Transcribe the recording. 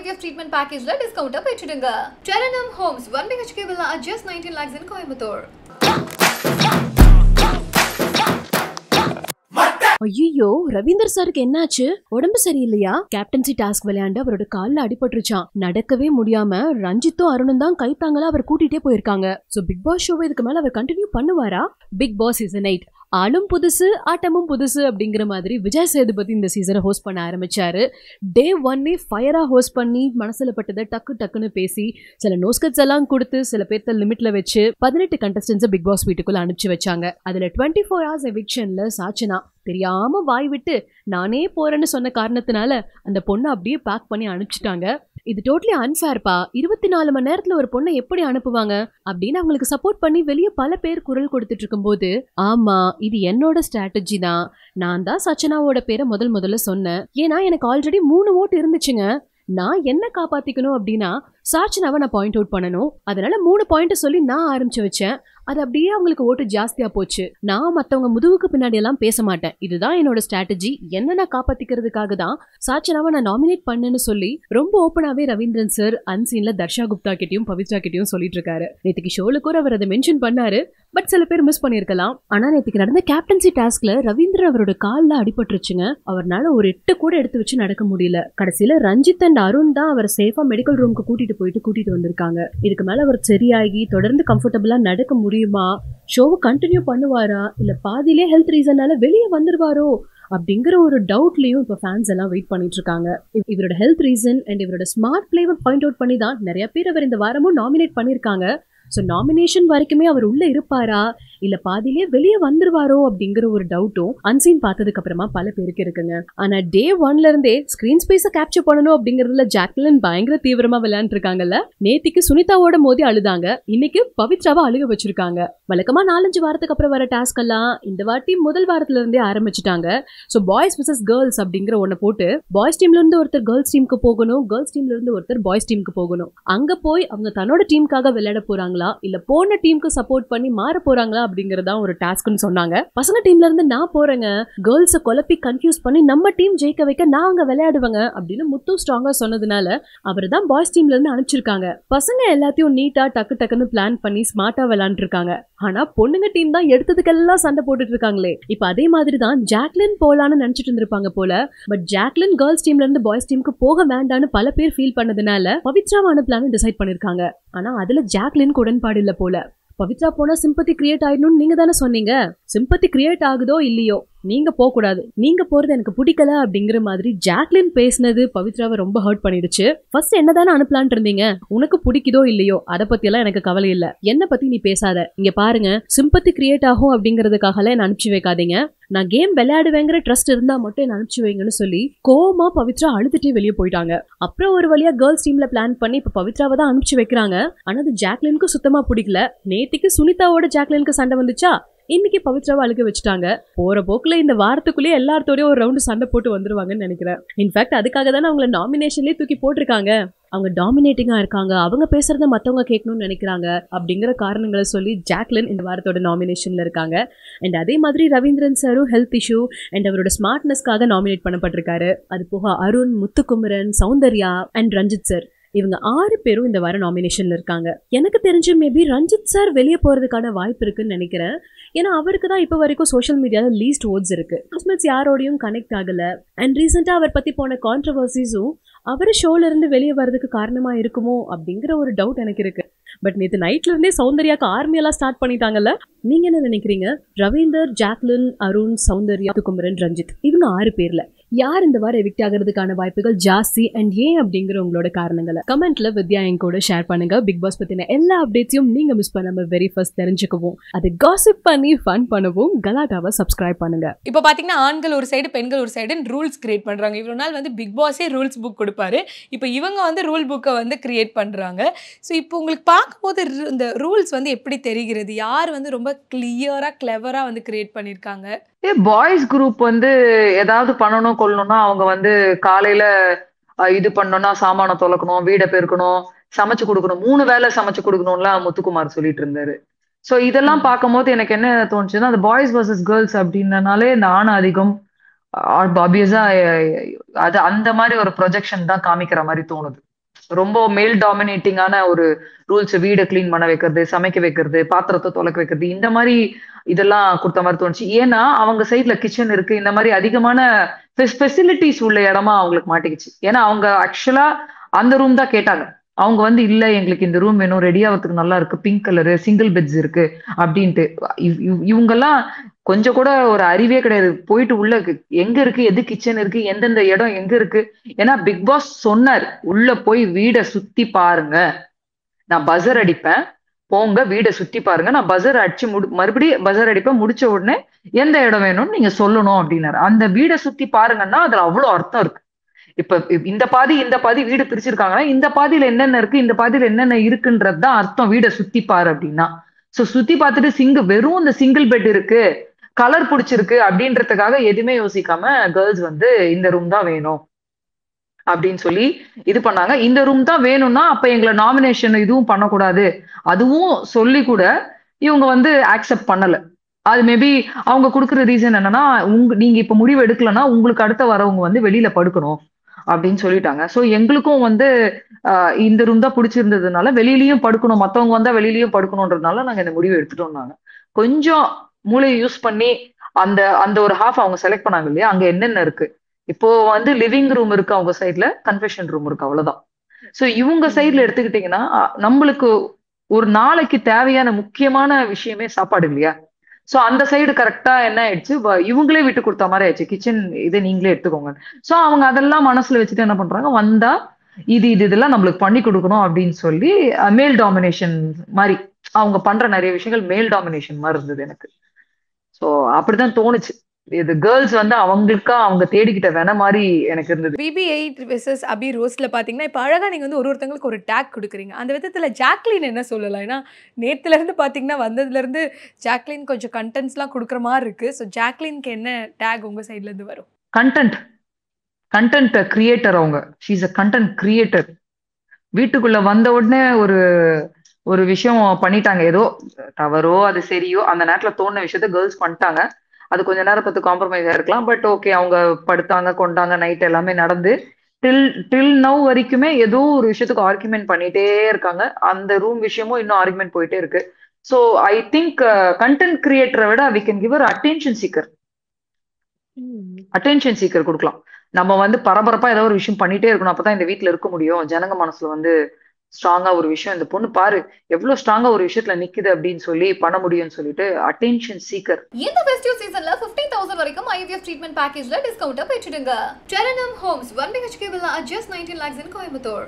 IVF treatment package la discount பெற்றிடுங்க. Telenum Homes 1 BHK villa at just 19 lakhs in Coimbatore. ஐயோ, ரவீந்தர் சாருக்கு என்னாச்சு? உடம்பு சரியில்லையா? கேப்டன்சி டாஸ்க் விளையாண்டு அவரோட கால்ல அடிபட்டுருச்சான். நடக்கவே முடியாம ரஞ்சித்தும் அருணும் தான் கைத்தாங்களா அவர் கூட்டிட்டே போயிருக்காங்க. சோ பிக் பாஸ் ஷோவை இதுக்கு மேல அவர் கண்டினியூ பண்ணுவாரா? பிக் பாஸ் சீசன் 8 ஆளும் புதுசு ஆட்டமும் புதுசு அப்படிங்கிற மாதிரி விஜய் சேதுபதி இந்த சீசனை ஹோஸ்ட் பண்ண ஆரம்பிச்சாரு. டே 1 ஃபயரா ஹோஸ்ட் பண்ணி மனசுல பட்டதை டக்குன்னு பேசி சில நோஸ்கட்ஸ் எல்லாம் கொடுத்து சில பேர்த்த லிமிட்ல வச்சு 18 கண்டஸ்டன்ஸ் பிக் பாஸ் வீட்டுக்குள்ள அனுப்பிச்சு வச்சாங்க. அதுல 24 hours எவிக்ஷன்ல சாச்சனா தெரியாம வாய் விட்டு நானே போறேன்னு சொன்ன காரணத்தினால அந்த பொண்ணை அப்படியே பேக் பண்ணி அனுப்பிச்சிட்டாங்க. இது டோட்டலி அன்ஃபேர்ப்பா. 24 மணி நேரத்துல ஒரு பொண்ணை எப்படி அனுப்புவாங்க அப்படின்னு அவங்களுக்கு சப்போர்ட் பண்ணி வெளியே பல பேர் குரல் கொடுத்துட்டு இருக்கும் போது, ஆமா இது என்னோட ஸ்ட்ராட்டஜி தான், நான் தான் சச்சனாவோட பேரை முதல்ல சொன்னேன். ஏன்னா எனக்கு ஆல்ரெடி 3 ஓட்டு இருந்துச்சுங்க. நான் என்ன காப்பாத்திக்கணும் அப்படின்னா சாச்சனாவை நான் பாயிண்ட் அவுட் பண்ணணும். அதனால 3 பாயிண்ட் சொல்லி நான் ஆரம்பிச்சு வச்சேன். அது அப்படியே அவங்களுக்கு ஓட்டு ஜாஸ்தியா போச்சு. நான் மத்தவங்க முதுகுக்கு பின்னாடி எல்லாம் பேச மாட்டேன். இதுதான் என்னோட ஸ்ட்ராட்டஜி. என்ன நான் காப்பாத்திக்கிறதுக்காக தான் சாச்சனாவை நான் நாமினேட் பண்ணேன்னு சொல்லி ரொம்ப ஓப்பனாவே ரவீந்திரன் சார் அன்சீன்ல தர்ஷா குப்தா கிட்டயும் பவித்ரா கிட்டயும் சொல்லிட்டு இருக்காரு. நேற்றுக்கு ஷோல கூட அவர் அதை மென்ஷன் பண்ணாரு. பட் சில பேர் மிஸ் பண்ணிருக்கலாம். ஆனா நேற்றுக்கு நடந்த கேப்டன்சி டாஸ்க்ல ரவீந்திரன் அவரோட கால்ல அடிபட்டுருச்சுங்க. அவர்னால ஒரு 8 கூட எடுத்து வச்சு நடக்க முடியல. கடைசியில ரஞ்சித் அண்ட் அருண் தான் அவர் சேஃபா மெடிக்கல் ரூமுக்கு கூட்டிட்டு வந்திருக்காங்க. இதுக்கு மேல அவர் சரியாகி தொடர்ந்து கம்ஃபர்டபுளா நடக்க முடியுமா? ஷோவை கண்டினியூ பண்ணுவாரா? இல்ல பாதியிலே ஹெல்த் ரீசனால வெளியே வந்துருவாரோ அப்படிங்கிற ஒரு டவுட்லயும் இப்ப ஃபேன்ஸ் எல்லாம் வெயிட் பண்ணிட்டு இருக்காங்க. இவரோட ஹெல்த் ரீசன் அண்ட் இவரோட ஸ்மார்ட் பிளேவை பாயிண்ட் அவுட் பண்ணி தான் நிறைய பேர் அவர் இந்த வாரமும் நாமினேட் பண்ணிருக்காங்க. ஸோ நாமினேஷன் வரைக்குமே அவர் உள்ள இருப்பாரா இல்ல பாதியிலே வெளியே வந்துருவாரோ அப்படிங்கிற ஒரு டவுட்டும் அன்சீன் பார்த்ததுக்கு அப்புறமா பல பேருக்கு இருக்குங்க. ஆனா டே 1ல இருந்தே ஸ்கிரீன் ஸ்பேஸை கேப்சர் பண்ணணும் அப்படிங்கறதுல ஜாக்லின் பயங்கர தீவிரமா விளையாண்டு இருக்காங்கல்ல. நேத்திக்கு சுனிதாவோட மோதி அழுதாங்க. இன்னைக்கு பவித்ராவை அழுக வச்சிருக்காங்க. வழக்கமா 4-5 வாரத்துக்கு அப்புறம் வர டாஸ்க் எல்லாம் இந்த வாட்டி முதல் வாரத்துல இருந்தே ஆரம்பிச்சுட்டாங்க. ஸோ பாய்ஸ் வர்சஸ் கேர்ள்ஸ் அப்படிங்கிற ஒன்ன போட்டு பாய்ஸ் டீம்ல இருந்து ஒருத்தர் கேர்ள்ஸ் டீமுக்கு போகணும், கேர்ள்ஸ் டீம்ல இருந்து ஒருத்தர் பாய்ஸ் டீமுக்கு போகணும். அங்க போய் அவங்க தன்னோட டீமுக்காக விளையாட போறாங்களா இல்ல போன டீமுக்கு சப்போர்ட் பண்ணி மாற போறாங்களா அப்படிங்கறதா ஒரு டாஸ்க்னு சொன்னாங்க. பசங்க டீம்ல இருந்து நான் போறேங்க, கேர்ள்ஸை குழப்பி கன்ஃபியூஸ் பண்ணி நம்ம டீம் ஜெயிக்க வைக்க நான் அங்க விளையாடுவாங்க அப்படின்னு முத்து ஸ்ட்ராங்கா சொன்னதுனால அவர் தான் பாய்ஸ் டீம்ல இருந்து அனுப்பிச்சிருக்காங்க. பசங்க எல்லாத்தையும் நீட்டா டக்குன்னு பிளான் பண்ணி ஸ்மார்ட்டா விளையாண்டு இருக்காங்க. ஆனா பொண்ணுங்க டீம் தான் எடுத்ததுக்கெல்லாம் சண்டை போட்டுட்டு இருக்காங்களே. இப்ப அதே மாதிரி தான் ஜாக்லின் போலான்னு நினைச்சிட்டு இருந்திருப்பாங்க போல. பட் ஜாக்லின் கேர்ள்ஸ் டீம்ல இருந்து பாய்ஸ் டீமுக்கு போக வேண்டான்னு பல பேர் ஃபீல் பண்ணதுனால பவித்ராவை அனுப்பலான்னு டிசைட் பண்ணிருக்காங்க. ஆனா அதுல ஜாக்லின் உடன்பாடு இல்ல போல. பவித்ரா போனா சிம்பத்தி கிரியேட் ஆயிடணும்னு நீங்க தானே சொன்னீங்க. சிம்பத்தி கிரியேட் ஆகுதோ இல்லையோ நீங்க போக கூடாது, நீங்க போறது எனக்கு பிடிக்கல அப்படிங்கிற மாதிரி ஜாக்லின் பேசினது பவித்ராவை ரொம்ப ஹர்ட் பண்ணிடுச்சு. ஃபர்ஸ்ட் என்னதானே அனுப்பலான் இருந்தீங்க, உனக்கு பிடிக்குதோ இல்லையோ அதை பத்தி எல்லாம் எனக்கு கவலை இல்ல, என்ன பத்தி நீ பேசாத. இங்க பாருங்க, சிம்பத்தி கிரியேட் ஆகும் அப்படிங்கறதுக்காக என்ன அனுப்பிச்சு வைக்காதீங்க. நான் கேம் விளையாடுவேங்கிற ட்ரஸ்ட் இருந்தா மட்டும் என்ன அனுப்பிச்சு வைங்கன்னு சொல்லி கோமா பவித்ரா அழுதுட்டே வெளியே போயிட்டாங்க. அப்புறம் ஒரு வழியா கேர்ள்ஸ் டீம்ல பிளான் பண்ணி இப்ப பவித்ராவை தான் அனுப்பிச்சு வைக்கிறாங்க. ஆனா அது ஜாக்லினுக்கு சுத்தமா பிடிக்கல. நேத்திக்கு சுனிதாவோட ஜாக்லினுக்கு சண்டை வந்துச்சா, இன்னைக்கு பவித்ராவை அழுக வச்சுட்டாங்க. போற போக்குல இந்த வாரத்துக்குள்ளேயே எல்லார்த்தோடய ஒரு ரவுண்டு சண்டை போட்டு வந்துருவாங்கன்னு நினைக்கிறேன். இன்ஃபேக்ட் அதுக்காக தானே அவங்கள நாமினேஷன்லயே தூக்கி போட்டிருக்காங்க. அவங்க டாமினேட்டிங்கா இருக்காங்க, அவங்க பேசுறத மத்தவங்க கேட்கணும்னு நினைக்கிறாங்க அப்படிங்கிற காரணங்களை சொல்லி ஜாக்லின் இந்த வாரத்தோட நாமினேஷன்ல இருக்காங்க. அண்ட் அதே மாதிரி ரவீந்திரன் சாரும் ஹெல்த் இஷ்யூ அண்ட் அவரோட ஸ்மார்ட்னஸ்க்காக நாமினேட் பண்ணப்பட்டிருக்காரு. அது போக அருண், முத்துக்குமரன், சௌந்தர்யா அண்ட் ரஞ்சித் சார் இவங்க 6 பேரும் இந்த வாரம் நாமினேஷன்ல இருக்காங்க. எனக்கு தெரிஞ்சு மேபி ரஞ்சித் சார் வெளியே போறதுக்கான வாய்ப்பு இருக்குன்னு நினைக்கிறேன். ஏன்னா அவருக்கு தான் இப்போ வரைக்கும் சோஷியல் மீடியால லீஸ்ட் ஓட்ஸ் இருக்கு. யாரோடையும் கனெக்ட் ஆகல. அண்ட் ரீசெண்டா அவர் பத்தி போன கான்ட்ரவர்சிஸும் அவர் ஷோல இருந்து வெளியே வர்றதுக்கு காரணமா இருக்குமோ அப்படிங்கிற ஒரு டவுட் எனக்கு இருக்கு. பட் நேற்று நைட்ல இருந்தே சௌந்தர்யாக்கு ஆர்மியெல்லாம் ஸ்டார்ட் பண்ணிட்டாங்கல்ல. நீங்க என்ன நினைக்கிறீங்க? ரவீந்தர், ஜாக்லின், அருண், சௌந்தர்யா, குமரன், ரஞ்சித் இவங்க 6 பேர்ல யார் இந்த வாரம் எவிக்ட் ஆகிறதுக்கான வாய்ப்புகள் ஜாஸ்தி அண்ட் ஏன் அப்படிங்கிற உங்களோட காரணங்களை கமெண்ட்ல வித்யா என் கூட ஷேர் பண்ணுங்க. பிக் பாஸ் பத்தின எல்லா அப்டேட்ஸையும் நீங்க மிஸ் பண்ணாம வெரி ஃபர்ஸ்ட் தெரிஞ்சுக்கவும், அதை காசிப் பண்ணி ஃபன் பண்ணவும் கலாட்டாவை சப்ஸ்கிரைப் பண்ணுங்க. இப்போ பாத்தீங்கன்னா ஆண்கள் ஒரு சைடு பெண்கள் ஒரு சைடு ரூல்ஸ் கிரியேட் பண்றாங்க. இவ்வளவு நாள் பிக் பாஸே ரூல்ஸ் புக் கொடுப்பாரு. இப்போ இவங்க ரூல் புக்கை கிரியேட் பண்றாங்க. ஸோ இப்போ உங்களுக்கு பார்க்கும்போது இந்த ரூல்ஸ் எப்படி தெரிகிறது? யார் ரொம்ப கிளியரா கிளவரா கிரியேட் பண்ணிருக்காங்க? பாய்ஸ் குரூப் ஏதாவது பண்ணணும் கொள்ளணும்னா அவங்க காலையில இது பண்ணணும்னா சாமானம் தொலைக்கணும், வீடை பெருக்கணும், சமைச்சு கொடுக்கணும், 3 வேளை சமைச்சு கொடுக்கணும்லாம் முத்துக்குமார் சொல்லிட்டு இருந்தாரு. சோ இதெல்லாம் பார்க்கும்போது எனக்கு என்ன தோணுச்சுன்னா, அந்த பாய்ஸ் வர்சஸ் கேர்ள்ஸ் அப்படின்னாலே இந்த ஆண் அதிகம் ஆப்வியஸா அது அந்த மாதிரி ஒரு ப்ரொஜெக்ஷன் தான் காமிக்கிற மாதிரி தோணுது. ரொம்ப மேல் டாமினேட்டிங்கான ஒரு ரூல்ஸ், வீடை கிளீன் பண்ண வைக்கிறது, சமைக்க வைக்கிறது, பாத்திரத்தை துலக்க வைக்கிறது, இந்த மாதிரி இதெல்லாம் கொடுத்த மாதிரி தோணுச்சு. ஏன்னா அவங்க சைட்ல கிச்சன் இருக்கு, இந்த மாதிரி அதிகமான ஃபெசிலிட்டிஸ் உள்ள இடமா அவங்களுக்கு மாட்டிக்கிச்சு. ஏன்னா அவங்க ஆக்சுவலா அந்த ரூம் தான் கேட்டாங்க. அவங்க வந்து இல்ல எங்களுக்கு இந்த ரூம் வேணும், ரெடி ஆகிறதுக்கு நல்லா இருக்கு, பிங்க் கலரு, சிங்கிள் பெட்ஸ் இருக்கு அப்படின்ட்டு. இவங்கெல்லாம் கொஞ்சம் கூட ஒரு அறிவே கிடையாது. போயிட்டு உள்ள எங்க இருக்கு, எது கிச்சன் இருக்கு, எந்தெந்த இடம் எங்க இருக்கு. ஏன்னா பிக் பாஸ் சொன்னார், உள்ள போய் வீடை சுத்தி பாருங்க, நான் பஜர் அடிப்பேன், போங்க வீடை சுத்தி பாருங்க, நான் பஜர் அடிச்சு மறுபடியும் பஜர் அடிப்பேன், முடிச்ச உடனே எந்த இடம் வேணும்னு நீங்க சொல்லணும் அப்படின்னாரு. அந்த வீடை சுத்தி பாருங்கன்னா அதுல அவ்வளவு அர்த்தம் இருக்கு. இப்ப இந்த பாதி வீடு பிரிச்சிருக்காங்கன்னா இந்த பாதியில என்னென்ன இருக்கு, இந்த பாதியில என்னென்ன இருக்குன்றதுதான் அர்த்தம் வீடை சுத்தி பாரு அப்படின்னா. சோ சுத்தி பார்த்துட்டு வெறும் இந்த சிங்கிள் பெட் இருக்கு, கலர் பிடிச்சிருக்கு அப்படின்றதுக்காக எதுவுமே யோசிக்காம கேர்ள்ஸ் வந்து இந்த ரூம் தான் வேணும் அப்படின்னு சொல்லி இது பண்ணாங்க. இந்த ரூம் தான் வேணும்னா அப்ப எங்களை நாமினேஷன் இதுவும் பண்ணக்கூடாது அதுவும் சொல்லி கூட இவங்க வந்து ஆக்செப்ட் பண்ணல. அது மேபி அவங்க கொடுக்குற ரீசன் என்னன்னா, நீங்க இப்ப முடிவு எடுக்கலன்னா உங்களுக்கு அடுத்த வரவங்க வந்து வெளியில படுக்கணும் அப்படின்னு சொல்லிட்டாங்க. சோ எங்களுக்கும் வந்து இந்த ரூம் தான் பிடிச்சிருந்ததுனால வெளியிலயும் படுக்கணும், மத்தவங்க வந்தா வெளியிலயும் படுக்கணும்ன்றதுனால நாங்க இந்த முடிவு எடுத்துட்டோம்னாங்க. கொஞ்சம் மூளையை யூஸ் பண்ணி அந்த அந்த ஒரு ஹாஃப் அவங்க செலக்ட் பண்ணாங்க இல்லையா, அங்க என்னென்ன இருக்கு. இப்போ வந்து லிவிங் ரூம் இருக்கு அவங்க சைட்ல, கன்ஃபெஷன் ரூம் இருக்கு, அவ்வளவுதான். சோ இவங்க சைட்ல எடுத்துக்கிட்டீங்கன்னா நம்மளுக்கு ஒரு நாளைக்கு தேவையான முக்கியமான விஷயமே சாப்பாடு இல்லையா. சோ அந்த சைடு கரெக்டா என்ன ஆயிடுச்சு, இவங்களே விட்டு கொடுத்த மாதிரி ஆயிடுச்சு, கிச்சன் இதை நீங்களே எடுத்துக்கோங்க. சோ அவங்க அதெல்லாம் மனசுல வச்சுட்டு என்ன பண்றாங்க, வந்தா இதெல்லாம் நம்மளுக்கு பண்ணி கொடுக்கணும் அப்படின்னு சொல்லி மேல் டாமினேஷன் மாதிரி அவங்க பண்ற நிறைய விஷயங்கள் மேல் டாமினேஷன் மாதிரி இருந்தது எனக்கு. சோ அப்படிதான் தோணுச்சு. இது கேர்ள்ஸ் வந்து அவங்களுக்கா அவங்க தேடிக்கிட்ட வேண மாதிரி எனக்கு இருந்தது. BB8 வெர்சஸ் அபி ரோஸ்ல பாத்தீங்கன்னா இப்போ அழகா நீங்க வந்து ஒருத்தங்களுக்கு ஒரு டேக் கொடுக்குறீங்க. அந்த விதத்துல ஜாக்லின் என்ன சொல்லலாம்? ஏன்னா நேத்துல இருந்து பாத்தீங்கன்னா வந்ததுல இருந்து ஜாக்லின் கொஞ்சம் கண்டென்ட்ஸ்லாம் கொடுக்குற மாதிரி இருக்கு. ஸோ ஜாக்லினுக்கு என்ன டேக் உங்க சைட்ல இருந்து வரும்? கண்டென்ட் கிரியேட்டர் அவங்க. She is a content creator. வீட்டுக்குள்ள வந்த உடனே ஒரு விஷயம் பண்ணிட்டாங்க, ஏதோ தவறோ அது சரியோ அந்த நேரத்துல தோணுன விஷயத்த கேர்ள்ஸ் பண்ணிட்டாங்க. அது கொஞ்ச நேரம் பார்த்து காம்ப்ரமைஸ் ஆயிருக்கலாம், பட் ஓகே அவங்க படுத்தாங்க கொண்டாங்க, நைட் எல்லாமே நடந்து டில் நவ் வரைக்குமே ஏதோ ஒரு விஷயத்துக்கு ஆர்குமெண்ட் பண்ணிட்டே இருக்காங்க. அந்த ரூம் விஷயமும் இன்னும் ஆர்குமெண்ட் போயிட்டே இருக்கு. ஸோ ஐ திங்க் கண்டென்ட் கிரியேட்டரை விட we can give attention seeker கொடுக்கலாம். நம்ம வந்து பரபரப்பா ஏதாவது ஒரு விஷயம் பண்ணிட்டே இருக்கணும், அப்பதான் இந்த வீட்டுல இருக்க முடியும். ஜனங்க மனசுல வந்து ஸ்ட்ராங்கா ஒரு விஷயம், இந்த பொண்ணு பாரு எவ்வளவு ஸ்ட்ராங்கா ஒரு விஷயத்துல நிக்குது அப்படின்னு சொல்லி பண்ண முடியும்னு சொல்லிட்டு அட்டென்ஷன் சீக்கர். இந்த ஃபெஸ்டிவ் சீசன்ல 15,000 வரைக்கும் IVF ட்ரீட்மெண்ட் பேக்கேஜ்ல டிஸ்கவுண்ட் பெற்றுடுங்க. Teranum Homes 1 BHK villa at just 19 lakhs in Coimbatore.